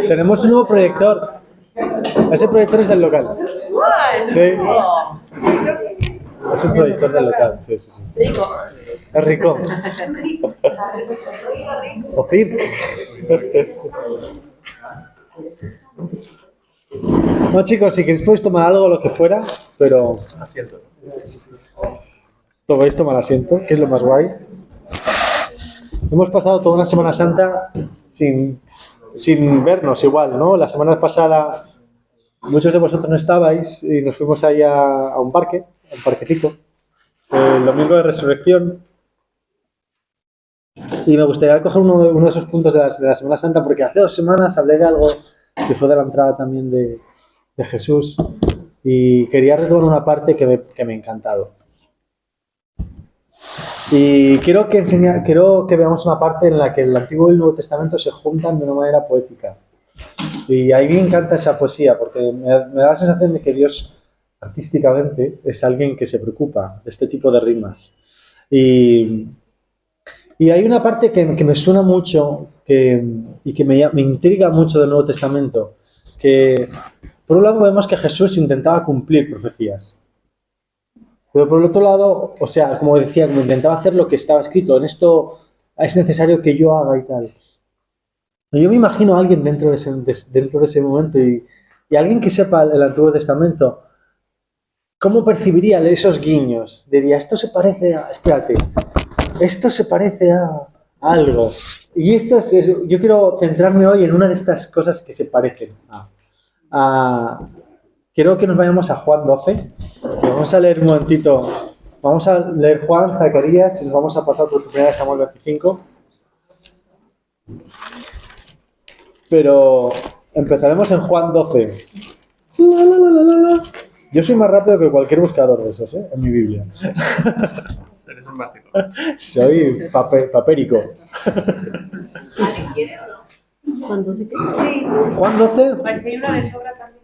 Tenemos un nuevo proyector. Ese proyector es del local. Sí. Es un proyector del local. Sí. Es rico. O circ. No, chicos, si queréis podéis tomar algo, lo que fuera, pero... Asiento. Podéis tomar asiento, que es lo más guay. Hemos pasado toda una Semana Santa sin vernos igual, ¿no? La semana pasada muchos de vosotros no estabais y nos fuimos ahí a un parquecito, el domingo de Resurrección. Y me gustaría coger uno de esos puntos de la Semana Santa, porque hace 2 semanas hablé de algo que fue de la entrada también de Jesús y quería retomar una parte que me ha encantado. Y quiero que veamos una parte en la que el Antiguo y el Nuevo Testamento se juntan de una manera poética. Y a mí me encanta esa poesía, porque me da la sensación de que Dios, artísticamente, es alguien que se preocupa de este tipo de rimas. Y hay una parte que me suena mucho y que me intriga mucho del Nuevo Testamento, que por un lado vemos que Jesús intentaba cumplir profecías. Pero por el otro lado, o sea, como decía, como intentaba hacer lo que estaba escrito, en esto es necesario que yo haga y tal. Yo me imagino a alguien dentro de ese momento y alguien que sepa el Antiguo Testamento, ¿cómo percibiría esos guiños? Diría, esto se parece a... Espérate, esto se parece a algo. Y yo quiero centrarme hoy en una de estas cosas que se parecen Quiero que nos vayamos a Juan 12. Vamos a leer un momentito. Vamos a leer Juan, Zacarías y nos vamos a pasar por 1 Samuel 25. Pero empezaremos en Juan 12. Yo soy más rápido que cualquier buscador de esos, en mi Biblia. Eres un básico. Soy papérico. Juan 12. Juan 12. Parece una de sobra también.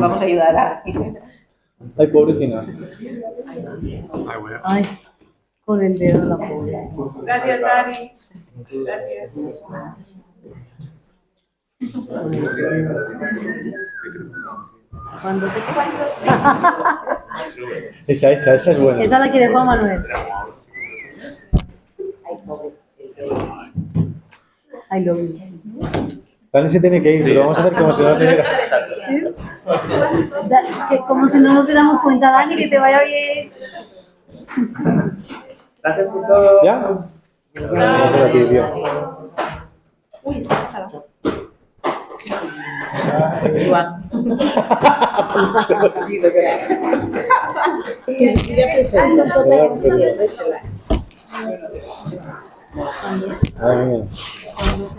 Vamos a ayudar a... Ay, pobrecina. Ay, con el dedo la pobre. Gracias, Dani. Gracias. Juan 12. Esa es buena. Esa la quiere Juan Manuel. I love you. Dani se tiene que ir, pero vamos a hacer como si no se viera. Como si no nos diéramos cuenta, Dani, que te vaya bien. Gracias por todo. ¿Ya? Gracias a ti, tío. Uy, está pasada. Igual.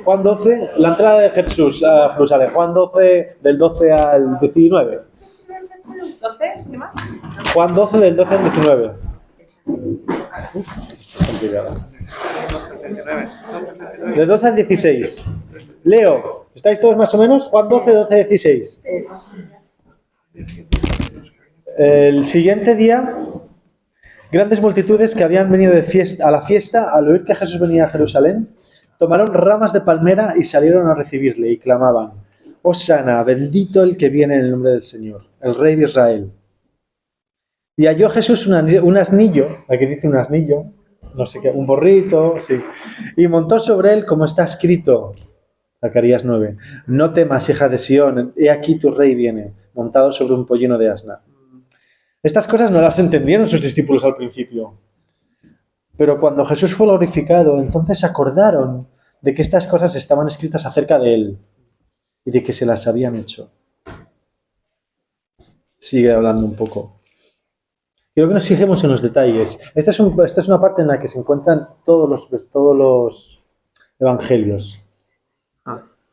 Juan 12, la entrada de Jesús a Jerusalén. Juan 12, del 12 al 19. ¿12? ¿Qué más? Juan 12, del 12 al 19. Del 12 al 16. Leo, ¿estáis todos más o menos? Juan 12, 12, 16. El siguiente día, grandes multitudes que habían venido a la fiesta, al oír que Jesús venía a Jerusalén, tomaron ramas de palmera y salieron a recibirle y clamaban: Hosana, bendito el que viene en el nombre del Señor, el Rey de Israel. Y halló Jesús un asnillo, aquí dice un asnillo, no sé qué, un borrito, sí, y montó sobre él como está escrito, Zacarías 9, no temas, hija de Sión, he aquí tu rey viene, montado sobre un pollino de asna. Estas cosas no las entendieron sus discípulos al principio. Pero cuando Jesús fue glorificado, entonces se acordaron de que estas cosas estaban escritas acerca de él y de que se las habían hecho. Sigue hablando un poco. Quiero que nos fijemos en los detalles. Esta es una parte en la que se encuentran todos los evangelios.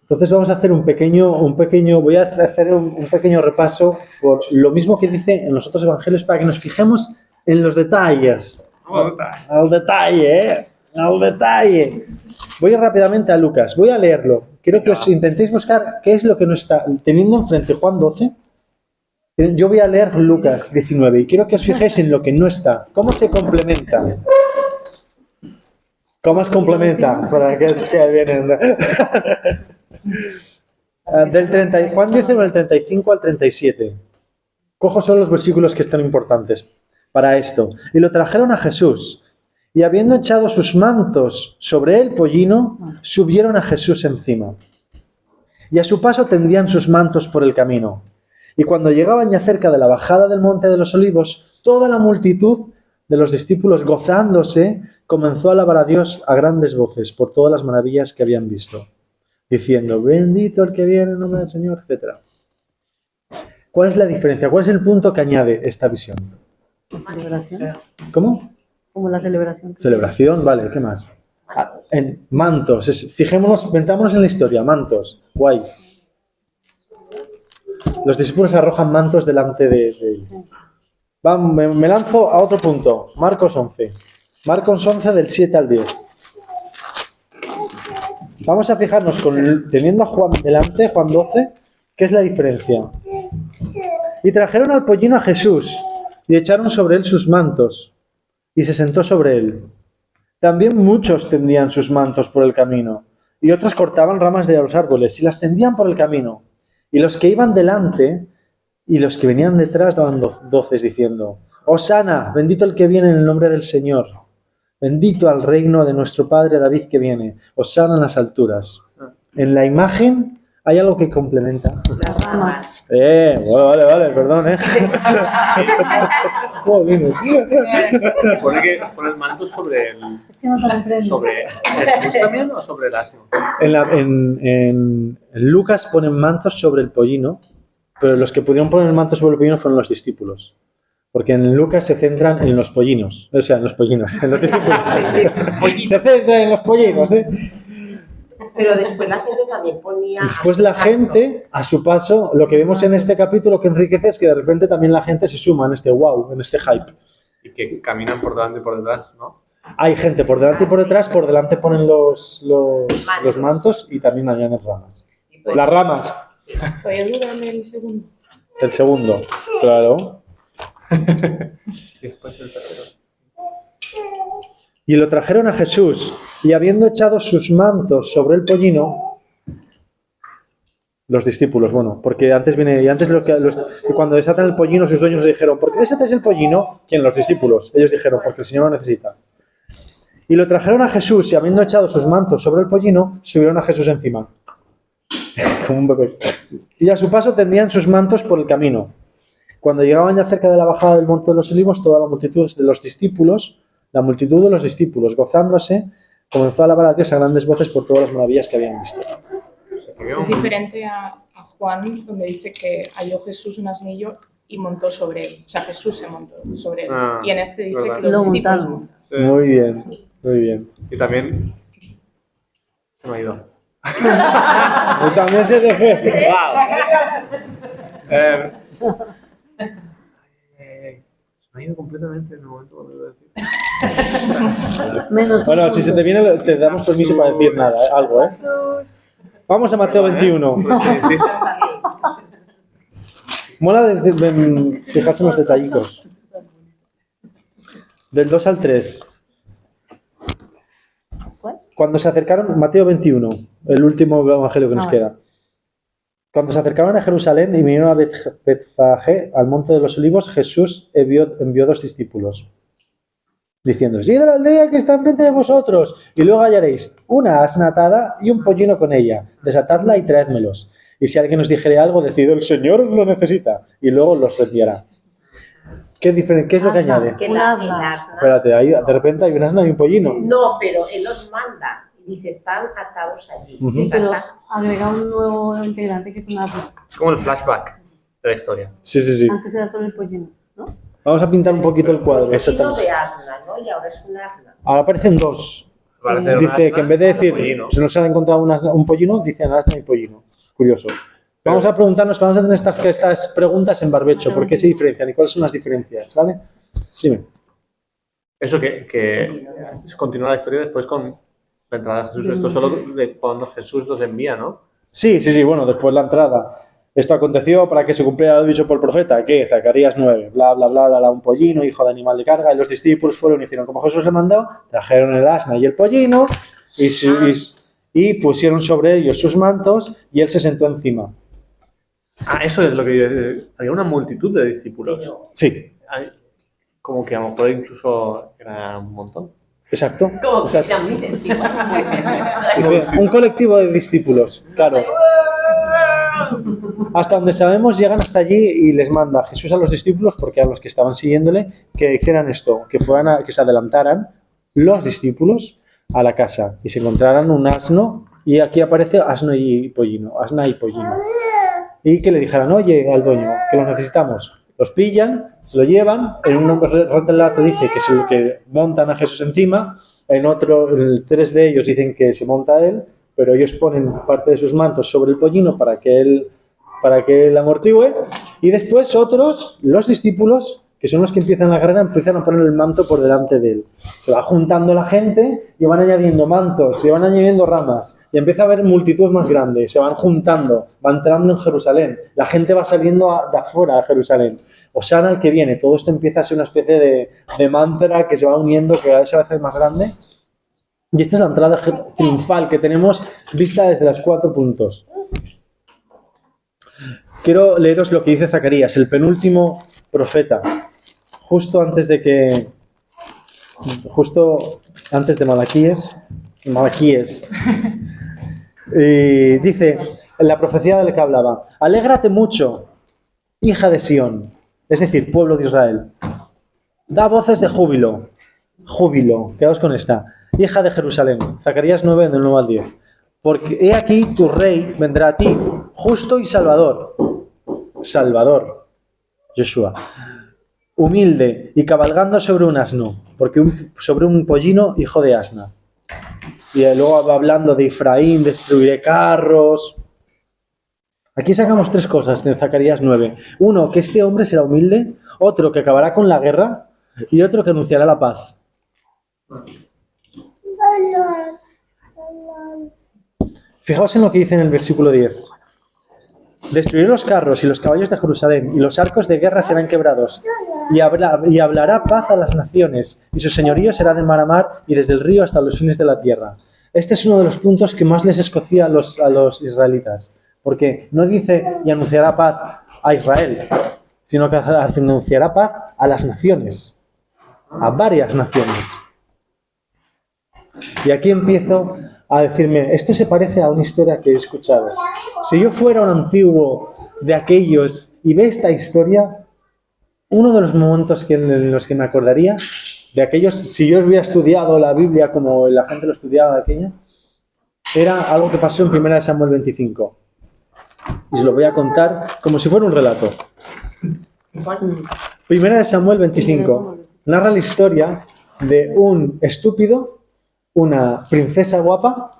Entonces vamos a hacer voy a hacer un pequeño repaso por lo mismo que dice en los otros evangelios para que nos fijemos en los detalles. Al detalle. Voy rápidamente a Lucas, voy a leerlo. Quiero que os intentéis buscar qué es lo que no está. Teniendo enfrente Juan 12, yo voy a leer Lucas 19 y quiero que os fijéis en lo que no está. ¿Cómo se complementa? ¿Cómo es complementa? Para aquellos que vienen. ¿Cuándo dice del 35 al 37? Cojo solo los versículos que están importantes para esto. Y lo trajeron a Jesús. Y habiendo echado sus mantos sobre el pollino, subieron a Jesús encima. Y a su paso tendían sus mantos por el camino. Y cuando llegaban ya cerca de la bajada del monte de los olivos, toda la multitud de los discípulos, gozándose, comenzó a alabar a Dios a grandes voces por todas las maravillas que habían visto, diciendo, bendito el que viene en nombre del Señor, etc. ¿Cuál es la diferencia? ¿Cuál es el punto que añade esta visión? La celebración. ¿Cómo? Como la celebración. Celebración, vale, ¿qué más? En mantos, fijémonos, metámonos en la historia, mantos, guay. Los discípulos arrojan mantos delante de él. Me lanzo a otro punto, Marcos 11. Marcos 11 del 7 al 10. Vamos a fijarnos, teniendo a Juan delante, Juan 12, ¿qué es la diferencia? Y trajeron al pollino a Jesús y echaron sobre él sus mantos y se sentó sobre él. También muchos tendían sus mantos por el camino y otros cortaban ramas de los árboles y las tendían por el camino. Y los que iban delante y los que venían detrás daban voces diciendo, Hosana, bendito el que viene en el nombre del Señor. Bendito al reino de nuestro padre David que viene. Hosana en las alturas. En la imagen hay algo que complementa. Las ramas. Vale, perdón, Joder. Pone el manto sobre el... Es que no te comprendo. ¿Sobre Jesús también o sobre el asno? En Lucas ponen mantos sobre el pollino, pero los que pudieron poner mantos sobre el pollino fueron los discípulos. Porque en Lucas se centran en los pollinos, o sea, en los pollinos, en los discípulos. Se centran en los pollinos, Pero después la gente también ponía... Después la gente, a su paso, lo que vemos en este capítulo que enriquece es que de repente también la gente se suma en este wow, en este hype. Y que caminan por delante y por detrás, ¿no? Hay gente por delante y por detrás, por delante ponen los mantos y también añaden ramas. Las ramas. ¿Puedes durarme el segundo? El segundo, claro. Y después el tercero. Y lo trajeron a Jesús, y habiendo echado sus mantos sobre el pollino, los discípulos, bueno, porque antes viene, y antes cuando desatan el pollino, sus dueños le dijeron, ¿por qué desatáis el pollino? ¿Quién? Los discípulos. Ellos dijeron, porque el Señor lo necesita. Y lo trajeron a Jesús, y habiendo echado sus mantos sobre el pollino, subieron a Jesús encima. Como un bebé. Y a su paso tendían sus mantos por el camino. Cuando llegaban ya cerca de la bajada del monte de los olivos, toda la multitud de los discípulos, gozándose, comenzó a alabar a Dios a grandes voces por todas las maravillas que habían visto. Es diferente a Juan, donde dice que halló Jesús un asnillo y montó sobre él. O sea, Jesús se montó sobre él. Ah, Y en este dice verdad. que los Lo discípulos montaron. montaron. Sí. Muy bien, muy bien. Y también... Se me ha ido. Y también se deje. Se me ha ido completamente en el momento cuando lo iba a decir. Menos. Bueno, si se te viene, te damos permiso para decir nada, algo, Vamos a Mateo 21. Mola de fijarse en los detallitos. Del 2 al 3. Cuando se acercaron, Mateo 21, el último evangelio que nos queda. Cuando se acercaron a Jerusalén y vinieron a Betfagé, al monte de los olivos, Jesús envió 2 discípulos, diciéndoles, id a la aldea que está enfrente de vosotros, y luego hallaréis una asna atada y un pollino con ella, desatadla y traédmelos. Y si alguien os dijere algo, decid, el Señor os lo necesita, y luego los enviará. ¿Qué es lo que añade? Que Un la- asna. el asna. Espérate, ahí de repente hay un asna y un pollino. No, pero Él los manda y dice, están atados allí. Ujú. Sí, pero agrega un nuevo integrante que es un asno. Es como el flashback de la historia. Sí. Antes era solo el pollino, ¿no? Vamos a pintar un poquito el cuadro. Un pollino Exactamente. de asna, ¿no? Y ahora es un asna. Ahora aparecen 2. Parece una Dice asna, que en vez de decir, pollino. se nos han encontrado un pollino, dicen asna y pollino. Curioso. Vamos a preguntarnos, vamos a tener estas preguntas en barbecho. ¿Por qué se diferencian y cuáles son las diferencias? ¿Vale? Dime. Eso que continúa la historia después con la entrada de Jesús. Esto solo de cuando Jesús los envía, ¿no? Sí, bueno, después la entrada. Esto aconteció para que se cumpliera lo dicho por el profeta, que Zacarías 9, bla, bla, bla, bla, bla, un pollino, hijo de animal de carga, y los discípulos fueron y hicieron como Jesús le mandó, trajeron el asna y el pollino, y pusieron sobre ellos sus mantos, y él se sentó encima. Ah, eso es lo que yo decía. Había una multitud de discípulos. Sí, Como que a lo mejor incluso era un montón. exacto. Como que exacto. eran miles, igual. Un colectivo de discípulos, claro. Hasta donde sabemos llegan hasta allí y les manda Jesús a los discípulos, porque a los que estaban siguiéndole, que hicieran esto, que se adelantaran los discípulos a la casa y se encontraran un asno, y aquí aparece asna y pollino, y que le dijeran, oye, al dueño, que los necesitamos. Los pillan, se lo llevan, en un relato dice que montan a Jesús encima, en otro, 3 de ellos dicen que se monta él, pero ellos ponen parte de sus mantos sobre el pollino para que él amortigüe, y después otros, los discípulos, que son los que empiezan la carrera, empiezan a poner el manto por delante de él. Se va juntando la gente y van añadiendo mantos, se van añadiendo ramas, y empieza a haber multitud más grande, se van juntando, va entrando en Jerusalén, la gente va saliendo de afuera de Jerusalén. Hosana el que viene, todo esto empieza a ser una especie de mantra que se va uniendo, que cada vez se va a hacer más grande. Y esta es la entrada triunfal que tenemos vista desde los 4 puntos. Quiero leeros lo que dice Zacarías, el penúltimo profeta, justo antes de Malaquíes. Y dice, en la profecía de la que hablaba, alégrate mucho, hija de Sión, es decir, pueblo de Israel. Da voces de júbilo, quedaos con esta. Hija de Jerusalén, Zacarías 9, del 9 al 10. Porque he aquí tu rey vendrá a ti, justo y salvador, Yeshua, humilde y cabalgando sobre un asno, sobre un pollino, hijo de asna. Y luego va hablando de Efraín, destruiré carros. Aquí sacamos 3 cosas de Zacarías 9. Uno, que este hombre será humilde, otro, que acabará con la guerra, y otro, que anunciará la paz. Fijaos en lo que dice en el versículo 10. Destruiré los carros y los caballos de Jerusalén, y los arcos de guerra serán quebrados, y hablará paz a las naciones, y su señorío será de mar a mar, y desde el río hasta los fines de la tierra. Este es uno de los puntos que más les escocía a los israelitas, porque no dice y anunciará paz a Israel, sino que anunciará paz a las naciones, a varias naciones. Y aquí empiezo a decirme, esto se parece a una historia que he escuchado. Si yo fuera un antiguo de aquellos y ve esta historia, uno de los momentos en los que me acordaría de aquellos, si yo hubiera estudiado la Biblia como la gente lo estudiaba de aquella, era algo que pasó en 1 Samuel 25. Y os lo voy a contar como si fuera un relato. 1 Samuel 25 narra la historia de un estúpido, una princesa guapa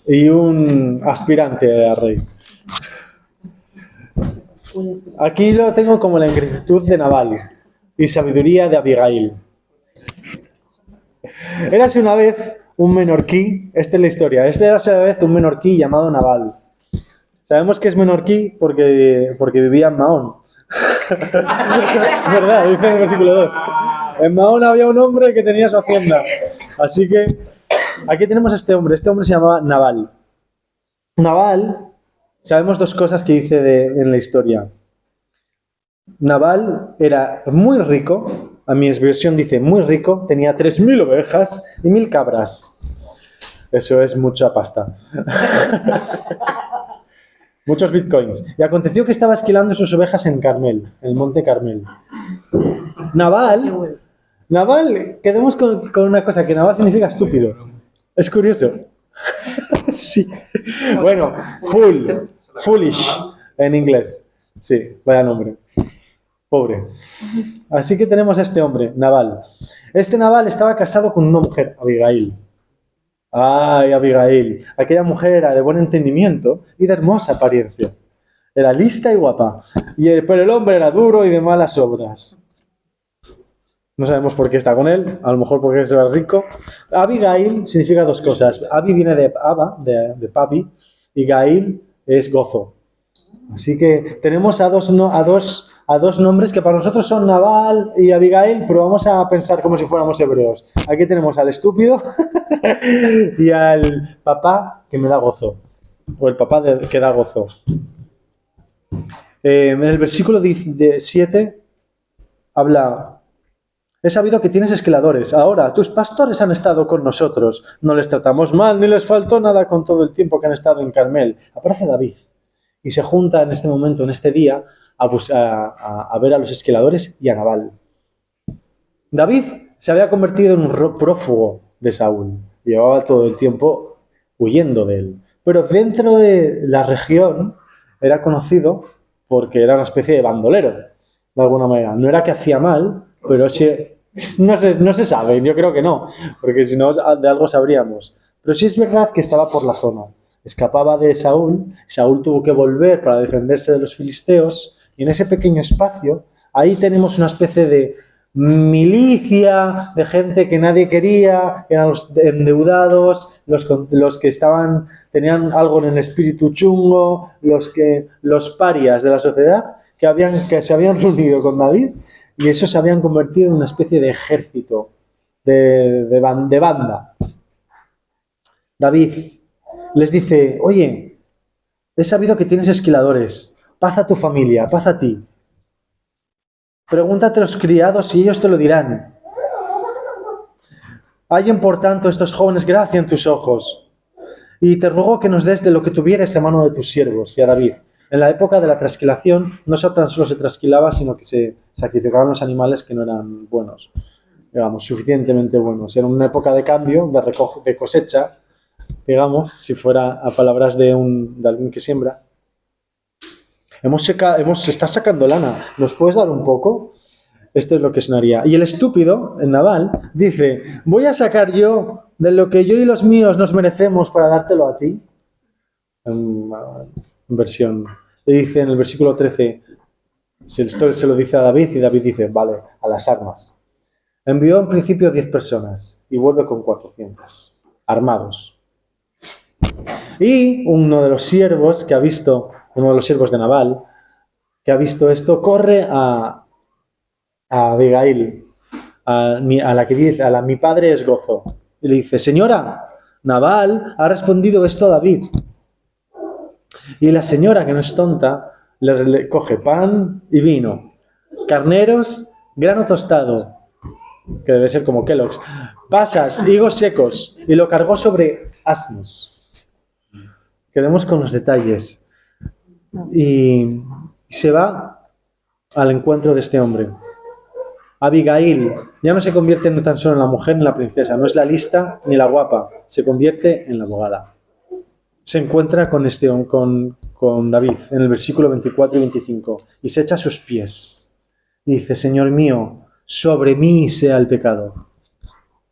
y un aspirante a rey. Aquí lo tengo como la ingratitud de Nabal y sabiduría de Abigail. Érase una vez un menorquí, esta es la historia, érase una vez un menorquí llamado Nabal. Sabemos que es menorquí porque vivía en Mahón. Es verdad, dice en el versículo 2. En Mahón había un hombre que tenía su hacienda. Así que aquí tenemos a este hombre se llamaba Nabal. Nabal, sabemos 2 cosas que dice en la historia. Nabal era muy rico, a mi versión dice muy rico, tenía 3.000 ovejas y 1.000 cabras. Eso es mucha pasta. Muchos bitcoins. Y aconteció que estaba esquilando sus ovejas en Carmel, en el monte Carmel. Nabal, quedemos con una cosa, que Nabal significa estúpido. Es curioso. Sí. Bueno, foolish en inglés. Sí, vaya nombre. Pobre. Así que tenemos a este hombre, Nabal. Este Nabal estaba casado con una mujer, Abigail. Ay, Abigail. Aquella mujer era de buen entendimiento y de hermosa apariencia. Era lista y guapa. Pero el hombre era duro y de malas obras. No sabemos por qué está con él, a lo mejor porque es rico. Abigail significa 2 cosas. Abi viene de Abba, de papi, y Gail es gozo. Así que tenemos a dos nombres que para nosotros son Nabal y Abigail, pero vamos a pensar como si fuéramos hebreos. Aquí tenemos al estúpido y al papá que me da gozo, o el papá que da gozo. En el versículo 7 habla: he sabido que tienes esquiladores. Ahora, tus pastores han estado con nosotros. No les tratamos mal, ni les faltó nada con todo el tiempo que han estado en Carmel. Aparece David y se junta en este momento, en este día, a ver a los esquiladores y a Nabal. David se había convertido en un prófugo de Saúl. Llevaba todo el tiempo huyendo de él. Pero dentro de la región era conocido porque era una especie de bandolero, de alguna manera. No era que hacía mal, pero no se sabe, yo creo que no, porque si no de algo sabríamos. Pero sí es verdad que estaba por la zona. Escapaba de Saúl, Saúl tuvo que volver para defenderse de los filisteos, y en ese pequeño espacio, ahí tenemos una especie de milicia de gente que nadie quería, eran los endeudados, los que tenían algo en el espíritu chungo, los parias de la sociedad que se habían reunido con David, y esos se habían convertido en una especie de ejército, de banda. David les dice: oye, he sabido que tienes esquiladores, paz a tu familia, paz a ti. Pregúntate a los criados y ellos te lo dirán. Hallen por tanto estos jóvenes gracia en tus ojos, y te ruego que nos des de lo que tuvieres a mano de tus siervos. Y a David, en la época de la trasquilación, no tan solo se trasquilaba, sino que se sacrificaban los animales que no eran buenos, digamos, suficientemente buenos. Era una época de cambio, de cosecha, digamos, si fuera a palabras de alguien que siembra. Se está sacando lana. ¿Nos puedes dar un poco? Esto es lo que sonaría. Y el estúpido, el Nabal, dice: voy a sacar yo de lo que yo y los míos nos merecemos para dártelo a ti. En versión. Le dice en el versículo 13, se lo dice a David, y David dice: vale, a las armas. Envió en principio 10 personas y vuelve con 400, armados. Y uno de los siervos de Nabal, que ha visto esto, corre a Abigail, a la que dice: mi padre es gozo. Y le dice: señora, Nabal ha respondido esto a David. Y la señora, que no es tonta, le coge pan y vino, carneros, grano tostado, que debe ser como Kellogg's, pasas, higos secos, y lo cargó sobre asnos. Quedemos con los detalles. Y se va al encuentro de este hombre. Abigail ya no se convierte no tan solo en la mujer ni en la princesa, no es la lista ni la guapa, se convierte en la abogada. Se encuentra con David en el versículo 24 y 25 y se echa a sus pies y dice: Señor mío, sobre mí sea el pecado,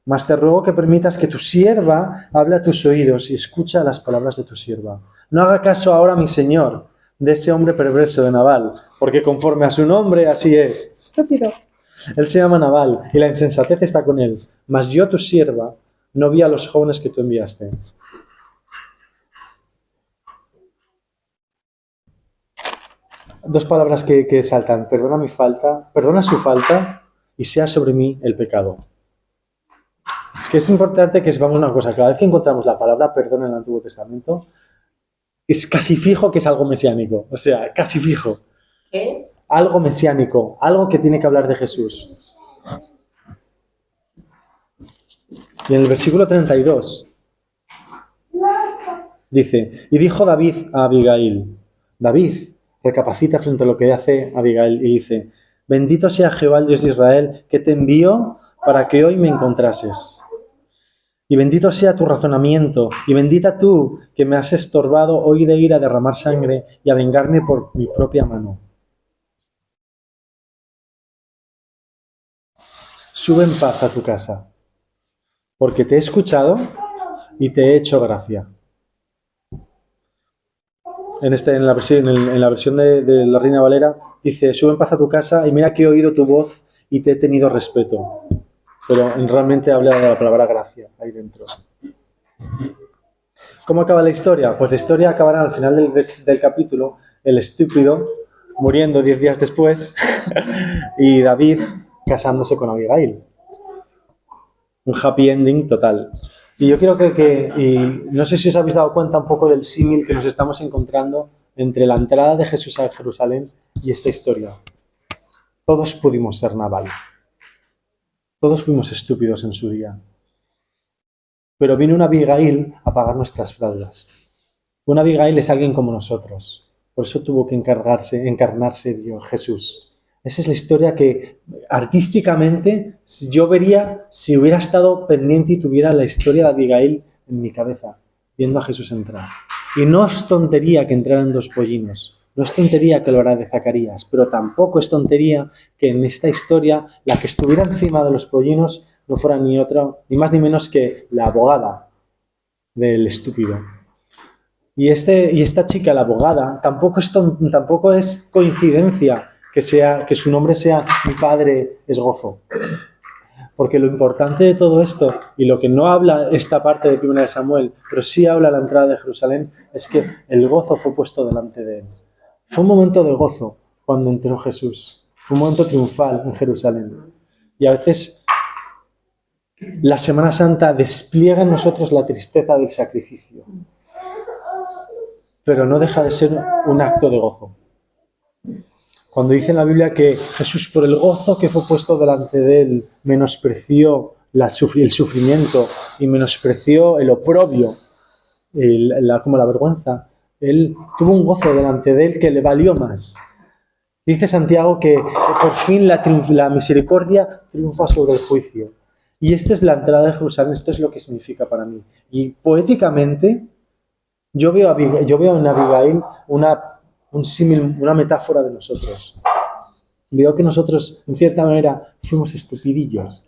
mas te ruego que permitas que tu sierva hable a tus oídos y escucha las palabras de tu sierva. No haga caso ahora, mi señor, de ese hombre perverso de Nabal, porque conforme a su nombre así es. Estúpido. Él se llama Nabal y la insensatez está con él, mas yo, tu sierva, no vi a los jóvenes que tú enviaste. Dos palabras que saltan: perdona mi falta, perdona su falta y sea sobre mí el pecado. Que es importante que sepamos una cosa: cada vez que encontramos la palabra perdón en el Antiguo Testamento, es casi fijo que es algo mesiánico. O sea, casi fijo. ¿Qué es? Algo mesiánico, algo que tiene que hablar de Jesús. Y en el versículo 32 dice: y dijo David a Abigail. David recapacita frente a lo que hace Abigail y dice: bendito sea Jehová, el Dios de Israel, que te envió para que hoy me encontrases. Y bendito sea tu razonamiento, y bendita tú que me has estorbado hoy de ir a derramar sangre y a vengarme por mi propia mano. Sube en paz a tu casa, porque te he escuchado y te he hecho gracia. En la versión de la Reina Valera dice: sube en paz a tu casa y mira que he oído tu voz y te he tenido respeto. Pero realmente habla de la palabra gracia ahí dentro. ¿Cómo acaba la historia? Pues la historia acabará al final del capítulo el estúpido muriendo 10 días después y David casándose con Abigail. Un happy ending total. Y yo creo y no sé si os habéis dado cuenta un poco del símil que nos estamos encontrando entre la entrada de Jesús a Jerusalén y esta historia. Todos pudimos ser Nabal. Todos fuimos estúpidos en su día. Pero vino una Abigail a pagar nuestras deudas. Una Abigail es alguien como nosotros. Por eso tuvo que encarnarse Dios, Jesús. Esa es la historia que artísticamente yo vería si hubiera estado pendiente y tuviera la historia de Abigail en mi cabeza, viendo a Jesús entrar. Y no es tontería que entraran 2 pollinos. No es tontería que lo hará de Zacarías, pero tampoco es tontería que en esta historia la que estuviera encima de los pollinos no fuera ni otra, ni más ni menos que la abogada del estúpido. Y esta chica, la abogada, tampoco es coincidencia que su nombre sea Mi padre es gozo. Porque lo importante de todo esto, y lo que no habla esta parte de 1 Samuel, pero sí habla la entrada de Jerusalén, es que el gozo fue puesto delante de él. Fue un momento de gozo cuando entró Jesús. Fue un momento triunfal en Jerusalén. Y a veces la Semana Santa despliega en nosotros la tristeza del sacrificio. Pero no deja de ser un acto de gozo. Cuando dice en la Biblia que Jesús, por el gozo que fue puesto delante de él, menospreció el sufrimiento y menospreció el oprobio, como la vergüenza, él tuvo un gozo delante de él que le valió más. Dice Santiago que por fin la misericordia triunfa sobre el juicio. Y esto es la entrada de Jerusalén, esto es lo que significa para mí. Y poéticamente, yo veo en Abigail un símil, una metáfora de nosotros. Veo que nosotros, en cierta manera, fuimos estupidillos.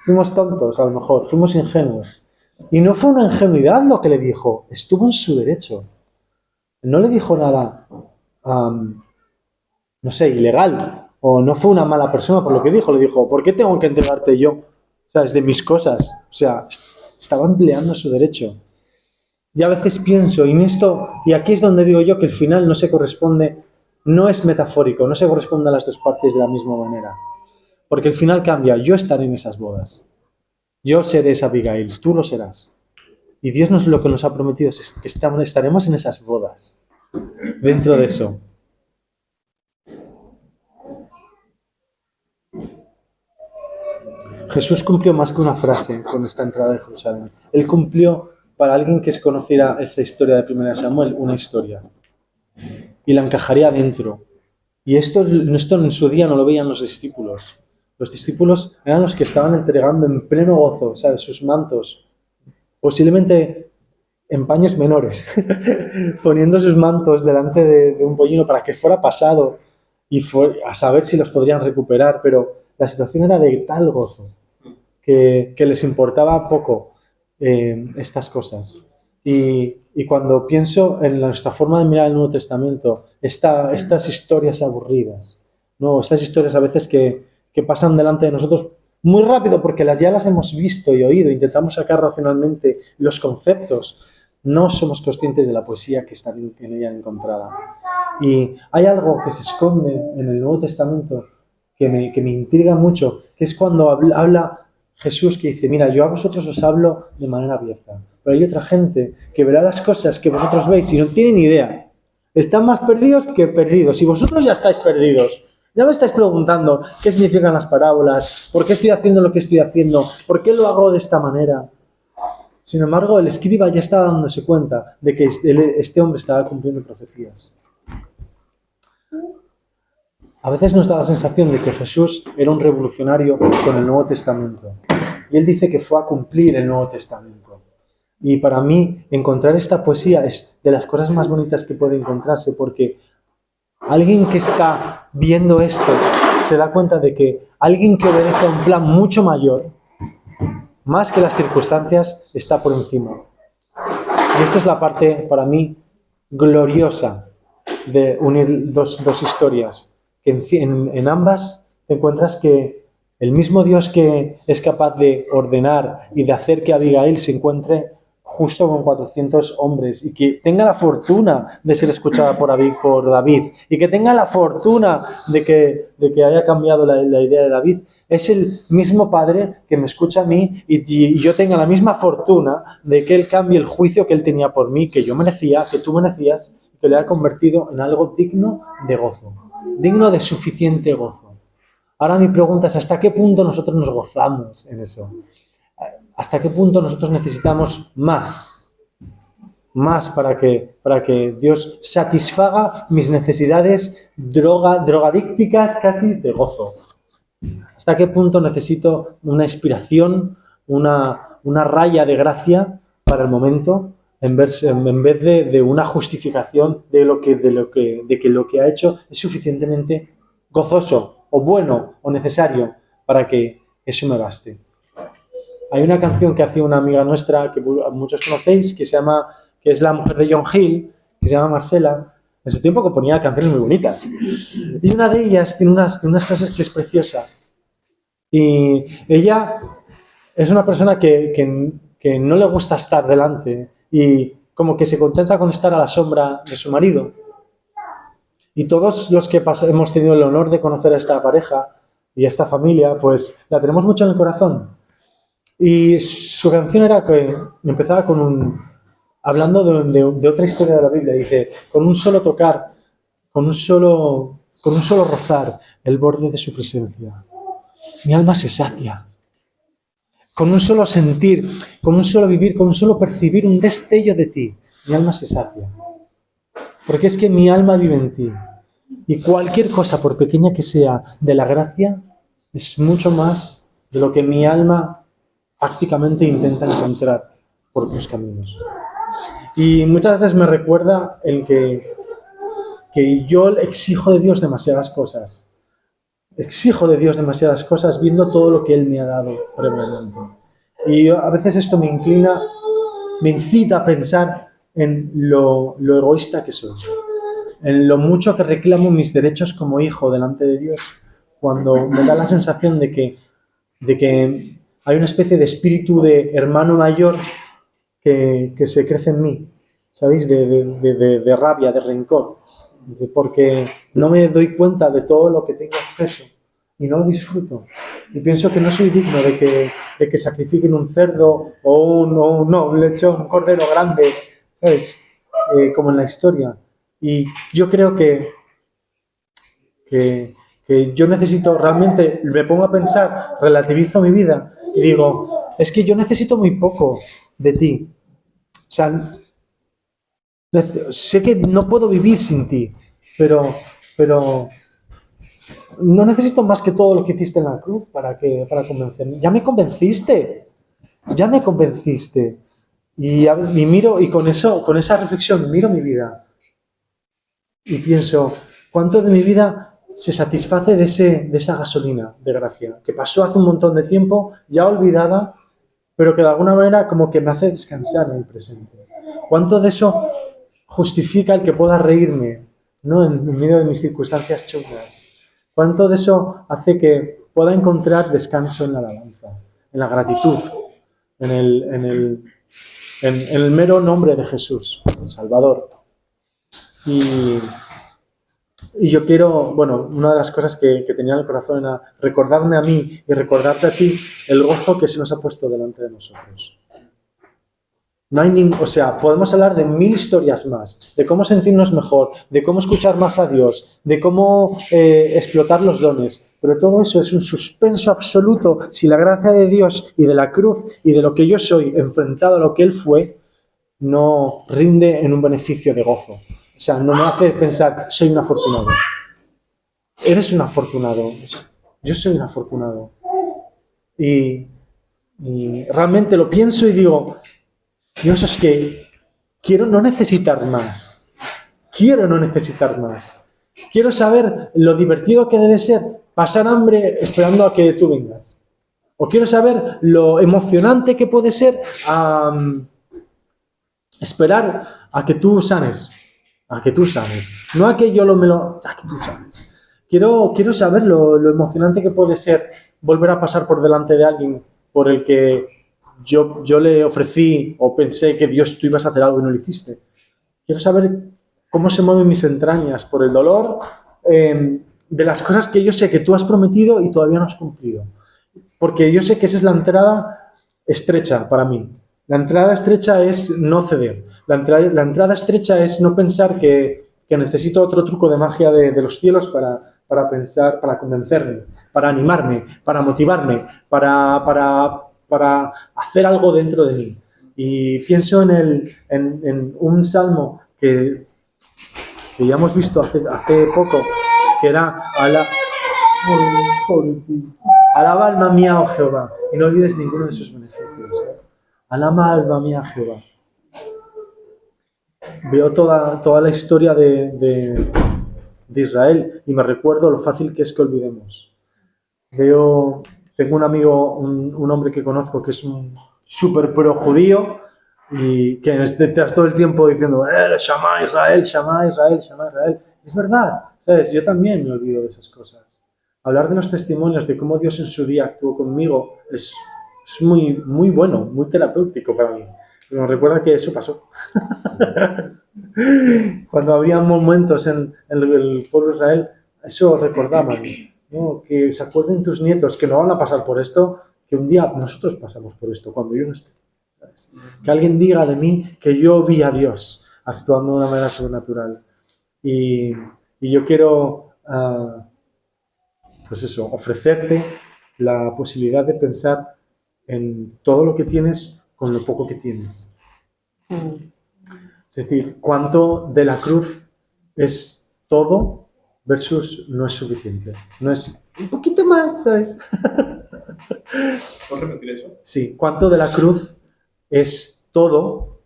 Fuimos tontos, a lo mejor, fuimos ingenuos. Y no fue una ingenuidad lo que le dijo, estuvo en su derecho. No le dijo nada, no sé, ilegal, o no fue una mala persona por lo que dijo. Le dijo, ¿por qué tengo que entregarte yo? O sea, es de mis cosas. O sea, estaba empleando su derecho. Y a veces pienso, y aquí es donde digo yo que el final no se corresponde, no es metafórico, no se corresponde a las 2 partes de la misma manera. Porque el final cambia, yo estaré en esas bodas. Yo seré esa Abigail, tú lo serás. Y Dios lo que nos ha prometido es que estaremos en esas bodas. Dentro de eso. Jesús cumplió más que una frase con esta entrada de Jerusalén. Él cumplió, para alguien que conociera esta historia de 1 Samuel, una historia. Y la encajaría dentro. Y esto en su día no lo veían los discípulos. Los discípulos eran los que estaban entregando en pleno gozo, ¿sabes? Sus mantos, posiblemente en paños menores, poniendo sus mantos delante de un pollino para que fuera pasado y a saber si los podrían recuperar, pero la situación era de tal gozo que les importaba poco estas cosas. Y cuando pienso en nuestra forma de mirar el Nuevo Testamento, estas historias aburridas, ¿no? Estas historias a veces que pasan delante de nosotros muy rápido porque ya las hemos visto y oído, intentamos sacar racionalmente los conceptos, no somos conscientes de la poesía que está en ella encontrada. Y hay algo que se esconde en el Nuevo Testamento que me intriga mucho, que es cuando habla Jesús, que dice, mira, yo a vosotros os hablo de manera abierta, pero hay otra gente que verá las cosas que vosotros veis y no tienen ni idea. Están más perdidos que perdidos y vosotros ya estáis perdidos. Ya me estáis preguntando qué significan las parábolas, por qué estoy haciendo lo que estoy haciendo, por qué lo hago de esta manera. Sin embargo, el escriba ya está dándose cuenta de que este hombre estaba cumpliendo profecías. A veces nos da la sensación de que Jesús era un revolucionario con el Nuevo Testamento. Y él dice que fue a cumplir el Nuevo Testamento. Y para mí, encontrar esta poesía es de las cosas más bonitas que puede encontrarse, porque alguien que está viendo esto se da cuenta de que alguien que obedece a un plan mucho mayor, más que las circunstancias, está por encima. Y esta es la parte, para mí, gloriosa de unir dos historias. Que en ambas te encuentras que el mismo Dios que es capaz de ordenar y de hacer que Abigail se encuentre justo con 400 hombres y que tenga la fortuna de ser escuchada por David y que tenga la fortuna de que haya cambiado la idea de David, es el mismo Padre que me escucha a mí y yo tenga la misma fortuna de que Él cambie el juicio que Él tenía por mí, que yo merecía, que tú merecías, que le ha convertido en algo digno de gozo, digno de suficiente gozo. Ahora mi pregunta es, ¿hasta qué punto nosotros nos gozamos en eso? ¿Hasta qué punto nosotros necesitamos más para que Dios satisfaga mis necesidades drogadícticas casi de gozo? ¿Hasta qué punto necesito una inspiración, una raya de gracia para el momento en vez de una justificación de que lo que ha hecho es suficientemente gozoso o bueno o necesario para que eso me baste? Hay una canción que hacía una amiga nuestra que muchos conocéis que es la mujer de John Hill, que se llama Marcela. En su tiempo componía canciones muy bonitas. Y una de ellas tiene unas frases que es preciosa. Y ella es una persona que no le gusta estar delante y como que se contenta con estar a la sombra de su marido. Y todos los que hemos tenido el honor de conocer a esta pareja y a esta familia, pues la tenemos mucho en el corazón. Y su canción era que empezaba hablando de otra historia de la Biblia. Dice, con un solo tocar, con un solo rozar el borde de su presencia, mi alma se sacia. Con un solo sentir, con un solo vivir, con un solo percibir un destello de ti, mi alma se sacia. Porque es que mi alma vive en ti. Y cualquier cosa, por pequeña que sea, de la gracia, es mucho más de lo que mi alma prácticamente intenta encontrar por tus caminos. Y muchas veces me recuerda el que yo exijo de Dios demasiadas cosas. Exijo de Dios demasiadas cosas viendo todo lo que Él me ha dado previamente. Y a veces esto me incita a pensar en lo egoísta que soy, en lo mucho que reclamo mis derechos como hijo delante de Dios, cuando me da la sensación de que hay una especie de espíritu de hermano mayor que se crece en mí, ¿sabéis? De rabia, de rencor, porque no me doy cuenta de todo lo que tengo acceso y no lo disfruto. Y pienso que no soy digno de que sacrifiquen un cerdo o un lechón, un cordero grande, ¿sabes? Como en la historia. Y yo creo que yo necesito realmente, me pongo a pensar, relativizo mi vida y digo, es que yo necesito muy poco de ti. O sea, sé que no puedo vivir sin ti, pero no necesito más que todo lo que hiciste en la cruz para convencerme. Ya me convenciste. Y miro, y con esa reflexión miro mi vida. Y pienso, ¿cuánto de mi vida se satisface de esa gasolina de gracia? Que pasó hace un montón de tiempo, ya olvidada, pero que de alguna manera como que me hace descansar en el presente. ¿Cuánto de eso justifica el que pueda reírme, ¿no? En medio de mis circunstancias chungas? ¿Cuánto de eso hace que pueda encontrar descanso en la alabanza, en la gratitud, en el mero nombre de Jesús, el Salvador? Y yo quiero, bueno, una de las cosas que tenía en el corazón era recordarme a mí y recordarte a ti el gozo que se nos ha puesto delante de nosotros. No hay podemos hablar de 1000 historias más, de cómo sentirnos mejor, de cómo escuchar más a Dios, de cómo explotar los dones, pero todo eso es un suspenso absoluto si la gracia de Dios y de la cruz y de lo que yo soy enfrentado a lo que Él fue, no rinde en un beneficio de gozo. O sea, no me hace pensar, soy un afortunado. Eres un afortunado. Yo soy un afortunado. Y realmente lo pienso y digo, Dios, es que quiero no necesitar más. Quiero no necesitar más. Quiero saber lo divertido que debe ser pasar hambre esperando a que tú vengas. O quiero saber lo emocionante que puede ser esperar a que tú sanes. A que tú sanes. No a que yo a que tú sanes. Quiero saber lo emocionante que puede ser volver a pasar por delante de alguien por el que yo le ofrecí o pensé que Dios tú ibas a hacer algo y no lo hiciste. Quiero saber cómo se mueven mis entrañas por el dolor de las cosas que yo sé que tú has prometido y todavía no has cumplido. Porque yo sé que esa es la entrada estrecha para mí. La entrada estrecha es no ceder. La entrada estrecha es no pensar que necesito otro truco de magia de los cielos para pensar, para convencerme, para animarme, para motivarme, para hacer algo dentro de mí. Y pienso en un salmo que ya hemos visto hace poco, que era alaba alma mía, oh Jehová, y no olvides ninguno de sus beneficios. Alaba alma mía a Jehová. Veo toda la historia de Israel y me recuerdo lo fácil que es que olvidemos. Tengo un amigo, un hombre que conozco que es un súper pro judío y que estás todo el tiempo diciendo Shama Israel, Shama Israel, Shama Israel. Es verdad, ¿sabes? Yo también me olvido de esas cosas. Hablar de los testimonios, de cómo Dios en su día actuó conmigo, es muy, muy bueno, muy terapéutico para mí. Me recuerda que eso pasó. Cuando había momentos en el pueblo de Israel, eso recordaban, ¿no? Que se acuerden tus nietos que no van a pasar por esto, que un día nosotros pasamos por esto, cuando yo no esté, ¿sabes? Que alguien diga de mí que yo vi a Dios actuando de una manera sobrenatural. Y yo quiero, pues eso, ofrecerte la posibilidad de pensar en todo lo que tienes con lo poco que tienes. Es decir, cuánto de la cruz es todo versus no es suficiente. No es un poquito más, ¿sabes? ¿Puedes repetir eso? Sí, cuánto de la cruz es todo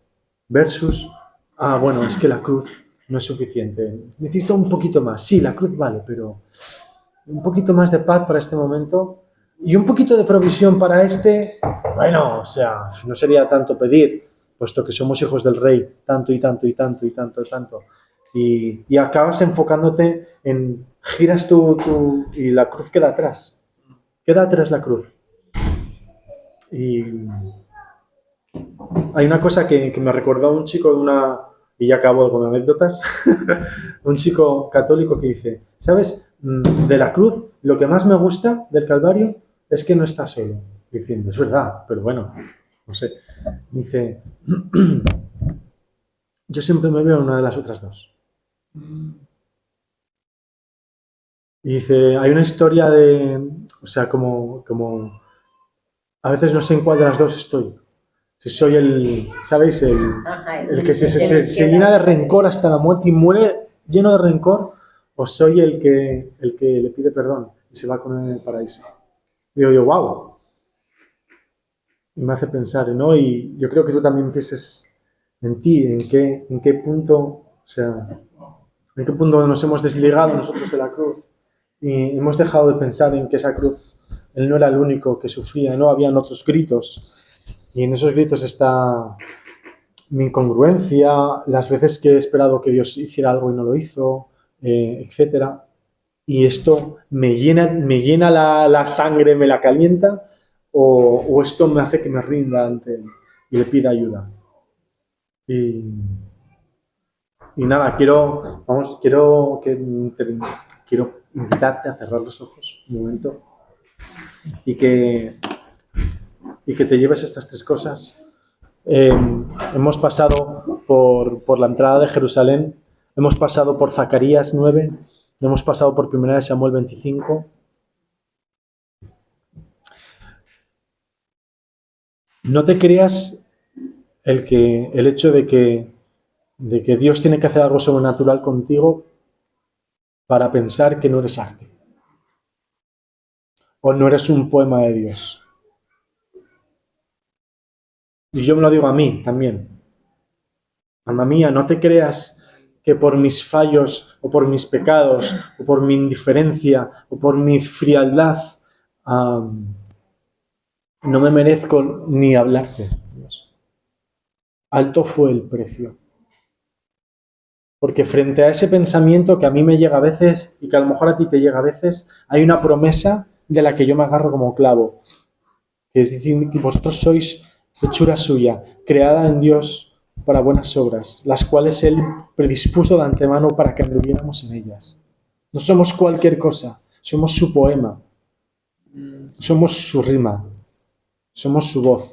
versus, bueno, es que la cruz no es suficiente. Necesito un poquito más. Sí, la cruz vale, pero un poquito más de paz para este momento y un poquito de provisión para bueno, o sea, no sería tanto pedir, puesto que somos hijos del rey, tanto y tanto y tanto y tanto y tanto. Y acabas enfocándote giras y la cruz queda atrás la cruz. Y hay una cosa que me recordó un chico y ya acabo con anécdotas, un chico católico que dice, ¿sabes? De la cruz, lo que más me gusta del Calvario es que no está solo. Diciendo, es verdad, pero bueno, no sé. Dice, yo siempre me veo en una de las otras dos. Y dice, hay una historia o sea, como a veces no sé en cuál de las dos estoy. Si soy ¿sabéis? El que se llena de rencor hasta la muerte y muere lleno de rencor, o soy el que le pide perdón y se va con él en el paraíso. Digo yo, wow. Y me hace pensar, ¿no? Y yo creo que tú también pienses en ti, en qué punto, o sea, en qué punto nos hemos desligado nosotros de la cruz y hemos dejado de pensar en que esa cruz, él no era el único que sufría, ¿no? Habían otros gritos. Y en esos gritos está mi incongruencia, las veces que he esperado que Dios hiciera algo y no lo hizo, etc. Y esto me llena la sangre, me la calienta, o esto me hace que me rinda ante Él y le pida ayuda. Y nada, quiero invitarte a cerrar los ojos un momento y que te lleves estas tres cosas. Hemos pasado por la entrada de Jerusalén, hemos pasado por Zacarías 9, hemos pasado por 1 Samuel 25. No te creas el hecho de que Dios tiene que hacer algo sobrenatural contigo para pensar que no eres arte o no eres un poema de Dios. Y yo me lo digo a mí también. Alma mía, no te creas que por mis fallos o por mis pecados o por mi indiferencia o por mi frialdad no me merezco ni hablarte. Dios. Alto fue el precio. Porque frente a ese pensamiento que a mí me llega a veces y que a lo mejor a ti te llega a veces, hay una promesa de la que yo me agarro como clavo. Que es decir, que vosotros sois hechura suya, creada en Dios para buenas obras, las cuales Él predispuso de antemano para que anduviéramos en ellas. No somos cualquier cosa, somos su poema, somos su rima, somos su voz.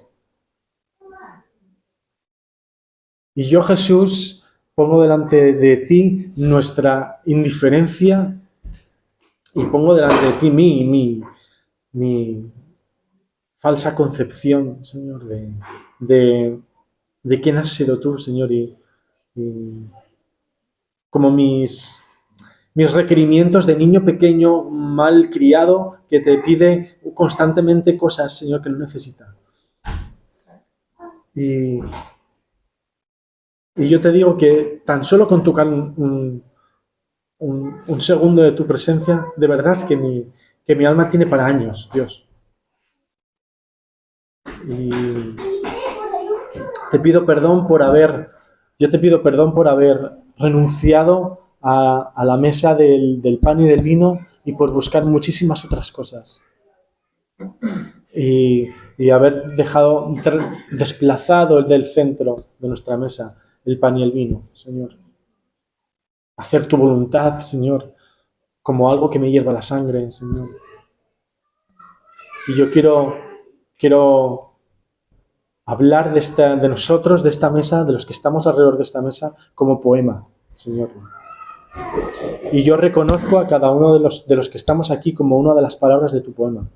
Y yo, Jesús, pongo delante de ti nuestra indiferencia y pongo delante de ti mi falsa concepción, Señor, de quién has sido tú, Señor, y como mis requerimientos de niño pequeño mal criado que te pide constantemente cosas, Señor, que no necesita. Y yo te digo que tan solo con tocar un segundo de tu presencia, de verdad que mi alma tiene para años, Dios. Y te pido perdón por haber renunciado a la mesa del pan y del vino y por buscar muchísimas otras cosas. Y haber desplazado del centro de nuestra mesa el pan y el vino, Señor. Hacer tu voluntad, Señor, como algo que me hierva la sangre, Señor. Y yo quiero hablar de nosotros, de esta mesa, de los que estamos alrededor de esta mesa, como poema, Señor. Y yo reconozco a cada uno de los que estamos aquí como una de las palabras de tu poema.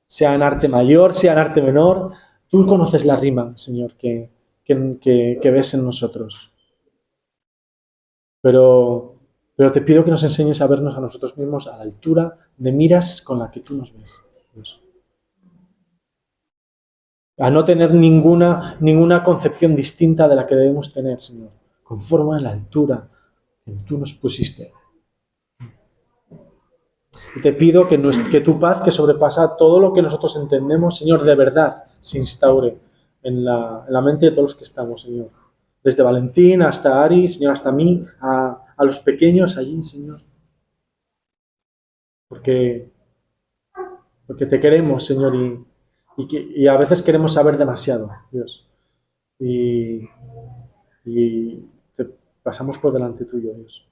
Sea en arte mayor, sea en arte menor, tú conoces la rima, Señor, que ves en nosotros. Pero te pido que nos enseñes a vernos a nosotros mismos a la altura de miras con la que tú nos ves, Dios. A no tener ninguna concepción distinta de la que debemos tener, Señor, conforme a la altura que tú nos pusiste. Y te pido que tu paz, que sobrepasa todo lo que nosotros entendemos, Señor, de verdad se instaure en la mente de todos los que estamos, Señor. Desde Valentín hasta Ari, Señor, hasta mí, a los pequeños allí, Señor. Porque te queremos, Señor, y a veces queremos saber demasiado, Dios. Y te pasamos por delante tuyo, Dios.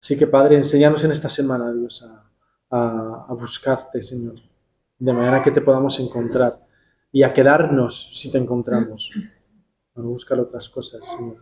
Así que, Padre, enséñanos en esta semana, Dios, a buscarte, Señor, de manera que te podamos encontrar y a quedarnos si te encontramos, a no buscar otras cosas, Señor.